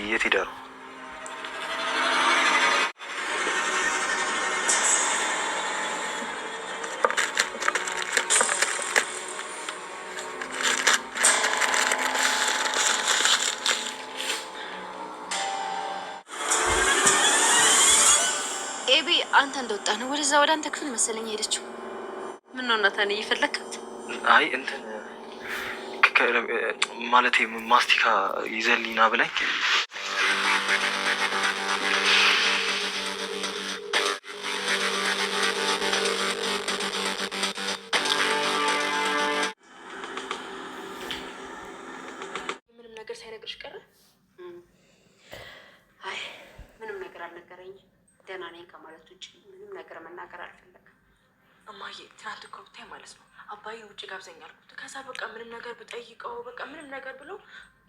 የት ሄዳ ነው? ኤቢ አንተ እንደወጣ ነው ወደዛ ወደ አንተ ክፍል መሰለኝ ሄደችው። ምን ነው እናታን እየፈለካት? አይ እንትን ማለት ማስቲካ ይዘልኝና ብላኝ ምንም ነገር ሳይነግርሽ ቀረ? አይ ምንም ነገር አልነገረኝም። ደህና ነኝ ከማለት ውጭ ምንም ነገር መናገር አልፈለግም። እማዬ ትናንት እኮ ብታይ ማለት ነው አባዬን ውጭ ጋብዘኝ አልኩት። ከዛ በቃ ምንም ነገር ብጠይቀው በቃ ምንም ነገር ብሎ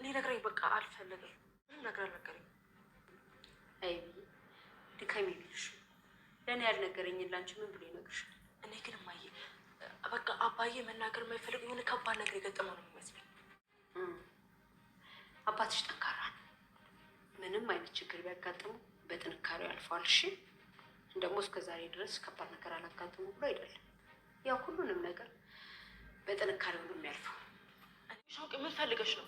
ሊነግረኝ በቃ አልፈለገም። ምንም ነገር አልነገረኝ። አይ ድካሜ ቢልሽ ለእኔ ያልነገረኝን ላንቺ ምን ብሎ ይነግርሻል? እኔ ግን እማዬ በቃ አባዬ መናገር የማይፈልግ የሆነ ከባድ ነገር የገጠመው ነው የሚመስለኝ። አባትሽ ጠንካራ ነው። ምንም አይነት ችግር ቢያጋጥሙ በጥንካሬው ያልፈዋል። እሺ ደግሞ እስከ ዛሬ ድረስ ከባድ ነገር አላጋጥሙ ብሎ አይደለም፣ ያው ሁሉንም ነገር በጥንካሬው ነው የሚያልፈው። ሻውቅ ምን ፈልገሽ ነው?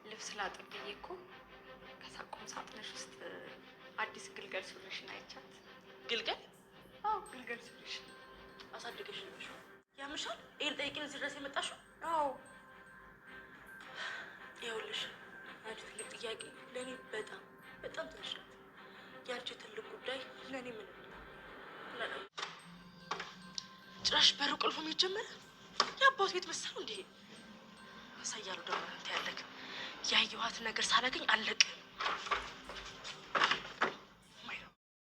ልብስ ላጥብ ብዬ እኮ ከዛ ቁም ሳጥንሽ ውስጥ አዲስ ግልገል ሱሪሽን አይቻት። ግልገል? አዎ ግልገል ሱሪሽን አሳድገሽ ነው ያምሻል። ይሄን ጠይቂን እዚህ ድረስ የመጣሽው? አዎ ይኸውልሽ አንቺ ትልቅ ጥያቄ ለእኔ በጣም በጣም ትንሽ ናት። ያንቺ ትልቅ ጉዳይ ለእኔ ምንም ነው። ጭራሽ በሩ ቁልፉ የሚጀመረ የአባቱ ቤት መሰሉ እንዴ? አሳያለሁ ደግሞ አንተ ያለክ ያየኋትን ነገር ሳላገኝ አለቅ።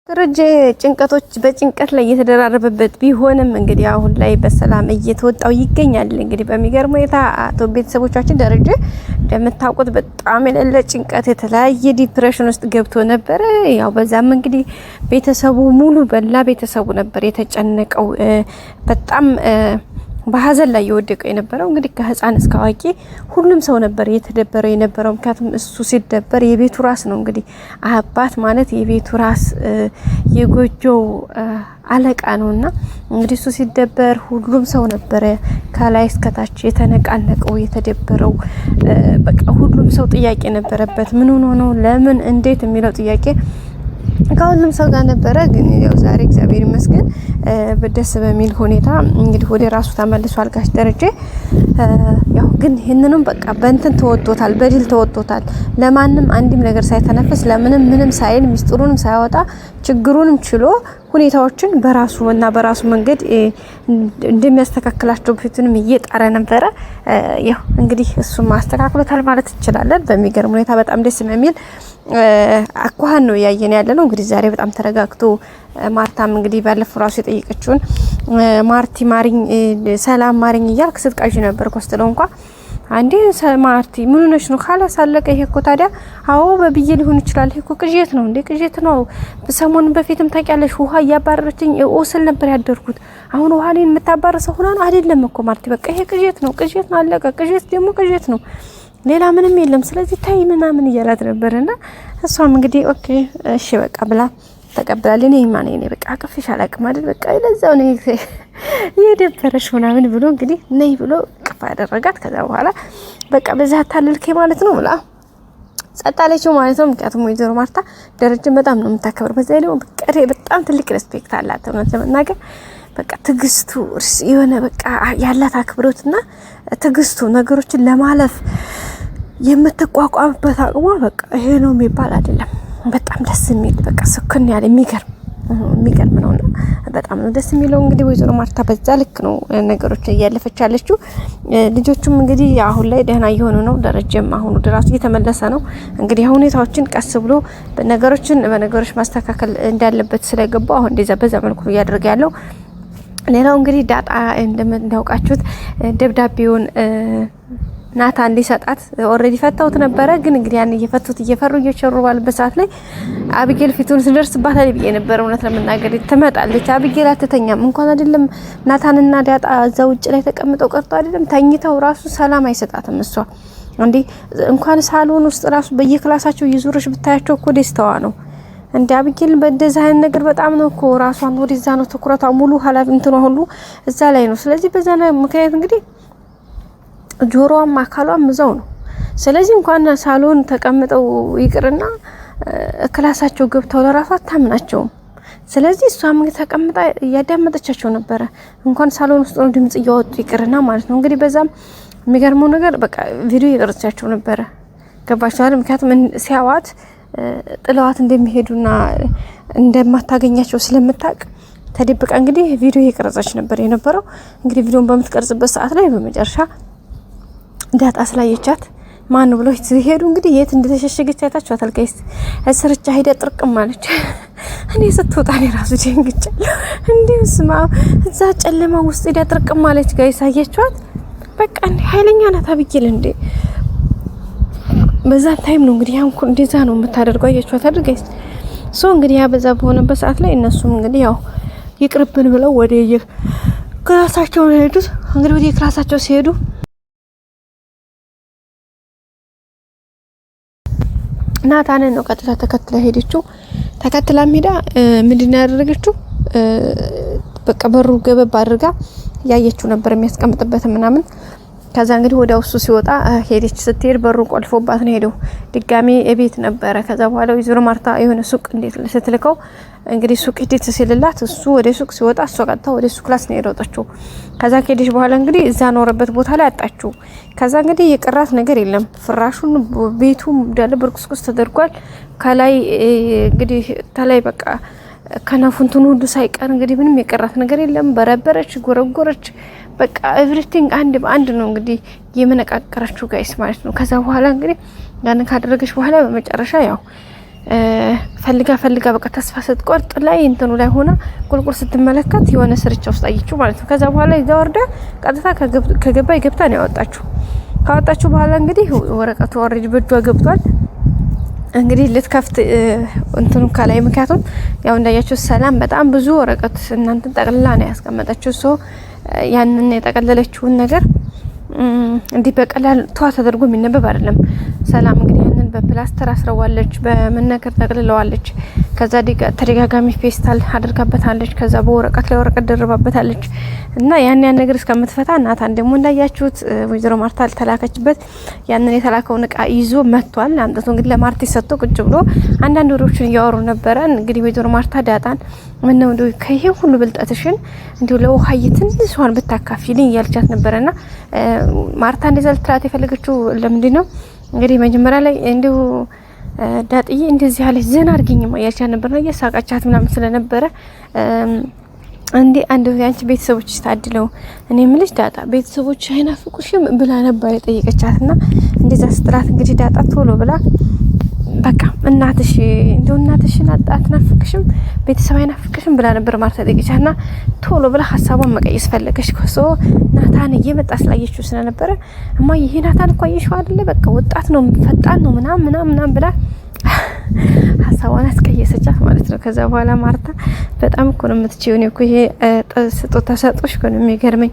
ደረጀ ጭንቀቶች በጭንቀት ላይ እየተደራረበበት ቢሆንም እንግዲህ አሁን ላይ በሰላም እየተወጣው ይገኛል። እንግዲህ በሚገርም ሁኔታ አቶ ቤተሰቦቻችን ደረጀ እንደምታውቁት በጣም የሌለ ጭንቀት የተለያየ ዲፕሬሽን ውስጥ ገብቶ ነበር። ያው በዛም እንግዲህ ቤተሰቡ ሙሉ በላ ቤተሰቡ ነበር የተጨነቀው። በጣም በሀዘን ላይ የወደቀው የነበረው እንግዲህ ከህፃን እስከ አዋቂ ሁሉም ሰው ነበር የተደበረው የነበረው። ምክንያቱም እሱ ሲደበር የቤቱ ራስ ነው። እንግዲህ አባት ማለት የቤቱ ራስ የጎጆው አለቃ ነውና እንግዲህ እሱ ሲደበር ሁሉም ሰው ነበረ ከላይ እስከታች የተነቃነቀው የተደበረው። በቃ ሁሉም ሰው ጥያቄ ነበረበት። ምን ሆኖ ነው ለምን እንዴት የሚለው ጥያቄ ከሁሉም ሰው ጋር ነበረ። ግን ያው ዛሬ እግዚአብሔር ይመስገን በደስ በሚል ሁኔታ እንግዲህ ወደ ራሱ ተመልሷል ጋሽ ደረጀ። ያው ግን ይሄንንም በቃ በእንትን ተወጥቶታል፣ በድል ተወጥቶታል። ለማንም አንድም ነገር ሳይተነፍስ ለምንም ምንም ሳይል ሚስጥሩንም ሳያወጣ ችግሩንም ችሎ ሁኔታዎችን በራሱና በራሱ መንገድ እንደሚያስተካክላቸው በፊቱንም እየጣረ ነበረ። ያው እንግዲህ እሱም ማስተካክሎታል ማለት እንችላለን። በሚገርም ሁኔታ በጣም ደስ የሚል አኳኋን ነው ያየን ያለ ነው። እንግዲህ ዛሬ በጣም ተረጋግቶ ማርታም እንግዲህ ባለፈው ራሱ የጠየቀችውን ማርቲ ማሪኝ ሰላም ማሪኝ እያልክ ስትቃዥ ነበር ኮስተለው እንኳን አንዴ ማርቲ ምን ሆነሽ ነው ካላሳለቀ ይሄ እኮ ታዲያ አዎ በብዬ ሊሆን ይችላል። ይሄ እኮ ቅዠት ነው እንዴ? ቅዠት ነው። በሰሞኑን በፊትም ታውቂያለሽ ውሃ እያባረረችኝ ኦስል ነበር ያደርኩት። አሁን ውሃ ላይ የምታባረሰው ሆና ነው አይደለም እኮ ማርቲ። በቃ ይሄ ቅዠት ነው፣ ቅዠት ነው አለቀ። ቅዠት ደግሞ ቅዠት ነው፣ ሌላ ምንም የለም። ስለዚህ ታይ ምናምን እያላት ነበርና እሷም እንግዲህ ኦኬ እሺ በቃ ብላ ተቀበላልኝ። እኔ ማን ነኝ በቃ አቅፍሽ አላቅም አይደል በቃ ለዛው ነው የደበረሽ ምናምን ብሎ እንግዲህ ነይ ብሎ ቅፍ አደረጋት። ከዛ በኋላ በቃ በዛ ታልልከ ማለት ነው ብላ ጸጣለችው ማለት ነው። ምክንያቱም ወይዘሮ ማርታ ደረጀን በጣም ነው የምታከብር። በዛ ላይ ደግሞ በጣም ትልቅ ሪስፔክት አላት እውነት ለመናገር በቃ ትግስቱ የሆነ በቃ ያላት አክብሮትና ትግስቱ ነገሮችን ለማለፍ የምትቋቋምበት አቅሟ በቃ ይሄ ነው የሚባል አይደለም። በጣም ደስ የሚል በቃ ስክን ያለ የሚገርም ነውና በጣም ነው ደስ የሚለው። እንግዲህ ወይዘሮ ማርታ በዛ ልክ ነው ነገሮች እያለፈች ያለችው። ልጆቹም እንግዲህ አሁን ላይ ደህና እየሆኑ ነው። ደረጀም አሁን ወደ ራሱ እየተመለሰ ነው። እንግዲህ ሁኔታዎችን ቀስ ብሎ በነገሮች ማስተካከል እንዳለበት ስለገባው አሁን እንደዛ በዛ መልኩ እያደረገ ያለው። ሌላው እንግዲህ ዳጣ እንደምታውቃችሁት ደብዳቤውን ናታን ሊሰጣት ኦሬዲ ፈታውት ነበረ። ግን እንግዲህ ያን እየፈሩ እየቸሩ ባለበት ሰዓት ላይ አቢጌል ፊቱን ስደርስባት አለ ብዬ ነበር። እውነት ለመናገር ትመጣለች አቢጌል አትተኛም። እንኳን አይደለም ናታንና ዳጣ እዛ ውጭ ላይ ተቀምጠው ቀርቶ አይደለም ተኝተው ራሱ ሰላም አይሰጣትም እሷ እንዴ እንኳን ሳሎን ውስጥ ራሱ በየክላሳቸው ይዙርሽ ብታያቸው እኮ ደስታዋ ነው። እንዴ አብጌል በእንደዚህ አይነት ነገር በጣም ነው እኮ ራሷን ወደዛ ነው ትኩረቷ ሙሉ ኃላፊነቷ ሁሉ እዛ ላይ ነው። ስለዚህ በዛ ምክንያት እንግዲህ ጆሮዋም አካሏም እዛው ነው። ስለዚህ እንኳን ሳሎን ተቀምጠው ይቅርና ክላሳቸው ገብተው ለራሷ አታምናቸውም። ስለዚህ እሷም ተቀምጣ ያዳመጠቻቸው ነበረ። እንኳን ሳሎን ውስጥ ነው ድምጽ እያወጡ ይቅርና ማለት ነው። እንግዲህ በዛም የሚገርመው ነገር በቃ ቪዲዮ እየቀረጻቸው ነበረ። ገባችሁ አይደል? ምክንያቱም ሲያዋት ጥለዋት እንደሚሄዱና እንደማታገኛቸው ስለምታውቅ ተደብቃ እንግዲህ ቪዲዮ እየቀረጸች ነበር የነበረው። እንግዲህ ቪዲዮን በምትቀርጽበት ሰዓት ላይ በመጨረሻ ዳጣ ስላየቻት ማን ብሎ ሲሄዱ እንግዲህ የት እንደተሸሸገች አይታችኋታል። ጋይስ እስርቻ ሄዳ ጥርቅም ማለች። እኔ ስትወጣ ነው ራሱ ደንግጫለሁ። እንዴው ስማ እዛ ጨለማ ውስጥ ሄዳ ጥርቅም ማለች። ጋይስ አያችኋት? በቃ እንዴ ኃይለኛ ናት አብጌል። እንዴ በዛ ታይም ነው እንግዲህ ያንኩ እንደዛ ነው የምታደርገው። አያችኋት አይደል ጋይስ? ሶ እንግዲህ ያ በዛ በሆነበት ሰዓት ላይ እነሱም እንግዲህ ያው ይቅርብን ብለው ወደ ክላሳቸው ሄዱት። እንግዲህ ወደ ክላሳቸው ሲሄዱ ናታንን ነው ቀጥታ ተከትላ ሄደችው። ተከትላም ሄዳ ምንድነው ያደረገችው? በቃ በሩ ገበብ አድርጋ ያየችው ነበር የሚያስቀምጥበት ምናምን። ከዛ እንግዲህ ወደ ውስጥ ሲወጣ ሄደች። ስትሄድ በሩ ቆልፎባት ነው ሄደው ድጋሚ እቤት ነበረ። ከዛ በኋላ ወይዘሮ ማርታ የሆነ ሱቅ እንዴት ስትልከው እንግዲህ ሱቅ ሂደት ሲልላት እሱ ወደ ሱቅ ሲወጣ እሷ ቀጥታ ወደ ሱቅ ክላስ ነው የሮጠችው። ከዛ ከሄደች በኋላ እንግዲህ እዛ ኖረበት ቦታ ላይ አጣችው። ከዛ እንግዲህ የቀራት ነገር የለም። ፍራሹን ቤቱ እንዳለ ብርቁስቁስ ተደርጓል። ከላይ እንግዲህ ተላይ በቃ ከነፉንቱን ሁሉ ሳይቀር እንግዲህ ምንም የቀራት ነገር የለም። በረበረች፣ ጎረጎረች፣ በቃ ኤቭሪቲንግ አንድ በአንድ ነው እንግዲህ የመነቃቀረችው ጋይስ ማለት ነው። ከዛ በኋላ እንግዲህ ያን ካደረገች በኋላ በመጨረሻ ያው ፈልጋ በቃ ተስፋ ስትቆርጥ ላይ እንትኑ ላይ ሆና ቁልቁል ስትመለከት የሆነ ስርቻ ውስጥ አየችው ማለት ነው። ከዛ በኋላ ይዛ ወርዳ ቀጥታ ከገባይ ገብታ ነው ያወጣችው። ካወጣችው በኋላ እንግዲህ ወረቀቱ ኦሬዲ በእጇ ገብቷል። እንግዲህ ልትከፍት እንትኑ ከላይ ምክንያቱም ያው እንዳያችሁ ሰላም በጣም ብዙ ወረቀት እናንተን ጠቅልላ ነው ያስቀመጠችው። ሶ ያንን የጠቀለለችውን ነገር እንዲህ በቀላል ተደርጎ የሚነበብ አይደለም። ሰላም እንግዲህ ያንን በፕላስተር አስረዋለች፣ በመነከር ጠቅልለዋለች። ከዛ ተደጋጋሚ ፌስታል አድርጋበታለች። ከዛ በወረቀት ላይ ወረቀት ደርባበታለች። እና ያን ነገር እስከምትፈታ ናታን ደግሞ እንዳያችሁት ወይዘሮ ማርታ ተላከችበት ያንን የተላከውን እቃ ይዞ መጥቷል። አምጥቶ እንግዲህ ለማርቲ ሰጥቶ ቁጭ ብሎ አንዳንድ ወሬዎችን እያወሩ ነበረ። እንግዲህ ወይዘሮ ማርታ ዳጣን ምን ነው እንደው ከይሄ ሁሉ ብልጠትሽን እንደው ለውሃዬ ትንሿን ብታካፊልኝ እያልቻት ነበረና ማርታ እንደዛ ልትላት የፈለገችው ለምንድን ነው እንግዲህ መጀመሪያ ላይ እንደው ዳጥዬ እንደዚህ ያለች ዘና አድርጊኝማ እያልቻት ነበርና እየሳቃቻት ምናምን ስለነበረ እንዴ አንድ ያንቺ ቤተሰቦች ታድለው እኔ ምልሽ ዳጣ ቤተሰቦች አይናፍቁሽም ብላ ነበር የጠየቀቻትና እንደዛ ስትላት እንግዲህ ዳጣ ቶሎ ብላ በቃ እናትሽ እንደው እናትሽን አትናፍቅሽም ቤተሰብ አይናፍቅሽም ብላ ነበር ማርታ ጠየቀቻትና ቶሎ ብላ ሐሳቧን መቀየስ ፈለገች። ኮሶ ናታን እየመጣ ስላየችው ስለነበረ እማዬ ይሄ ናታን እኮ አየሽው አይደለ በቃ ወጣት ነው ፈጣን ነው ምናምን ብላ ሐሳቧን አስቀየሰቻት ማለት ነው። ከዛ በኋላ ማርታ በጣም እኮ ነው የምትችይው። እኔ እኮ ይሄ ስጦታ ሰጦሽ እኮ ነው የሚገርመኝ።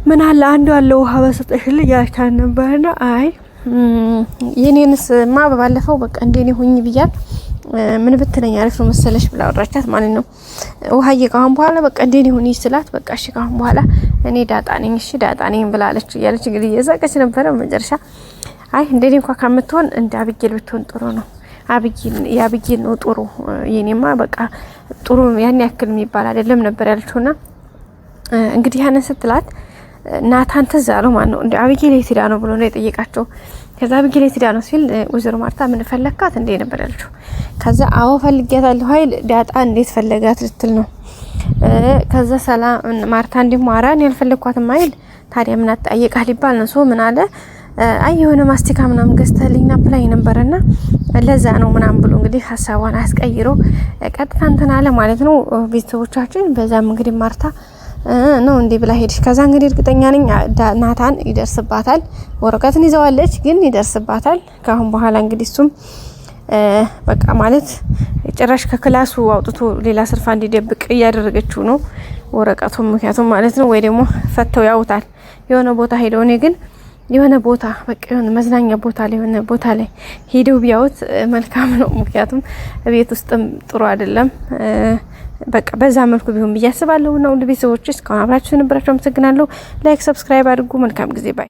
ምን አለ አንዱ አለ ውሃ በሰጠሽልኝ ያልቻል ነበርና አይ የኔንስ ማ ባለፈው በቃ እንደኔ ሆኝ ብያት ምን ብትለኝ አሪፍ ነው መሰለሽ ብላ ወራቻት ማለት ነው። ውሃዬ ካሁን በኋላ በቃ እንደኔ ሆኝ ስላት በቃ እሺ ካሁን በኋላ እኔ ዳጣ ነኝ እሺ ዳጣ ነኝ ብላለች እያለች እንግዲህ እየሳቀች ነበረ። መጨረሻ አይ እንደኔ እንኳን ከምትሆን እንደ አብጌል ብትሆን ጥሩ ነው የአብጌል ነው ጥሩ የኔማ በቃ ጥሩ ያን ያክል የሚባል አይደለም ነበር ያለችውና እንግዲህ ያንን ስትላት ናታን ተዛለው ማን ነው እንደ አብጌል የትዳ ነው ብሎ ነው የጠየቃቸው። ከዛ አብጌል የትዳ ነው ሲል ወይዘሮ ማርታ ምን ፈለካት እንዴ ነበር ያለችው። ከዛ አዎ ፈልጊያታለሁ ኃይል ዳጣ እንዴት ፈለጋት ልትል ነው። ከዛ ሰላም ማርታ እንዴ ማራን ያልፈለኳትም ኃይል ታዲያ ምን አጣየቃህ ሊባል ነው። ሶ ምን አለ አይ የሆነ ማስቲካ ምናምን ገዝተልኝና ፕላይ ነበርና ለዛ ነው ምናምን ብሎ እንግዲህ ሐሳቧን አስቀይሮ ቀጥታ እንትን አለ ማለት ነው ቤተሰቦቻችን። በዛም እንግዲህ ማርታ ነው እንዴ ብላ ሄድሽ። ከዛ እንግዲህ እርግጠኛ ነኝ ናታን ይደርስባታል። ወረቀትን ይዘዋለች ግን ይደርስባታል። ካሁን በኋላ እንግዲህ እሱም በቃ ማለት ጭራሽ ከክላሱ አውጥቶ ሌላ ስርፋ እንዲደብቅ እያደረገችው ነው ወረቀቱን ምክንያቱም ማለት ነው። ወይ ደግሞ ፈተው ያውታል የሆነ ቦታ ሄደው እኔ ግን የሆነ ቦታ በቃ የሆነ መዝናኛ ቦታ ላይ የሆነ ቦታ ላይ ሄደው ቢያዩት መልካም ነው። ምክንያቱም ቤት ውስጥም ጥሩ አይደለም። በቃ በዛ መልኩ ቢሆን ብዬ አስባለሁ። እና ውድ ቤተሰቦች እስካሁን አብራችሁ ነበራችሁ፣ አመሰግናለሁ። ላይክ ሰብስክራይብ አድርጉ። መልካም ጊዜ ባይ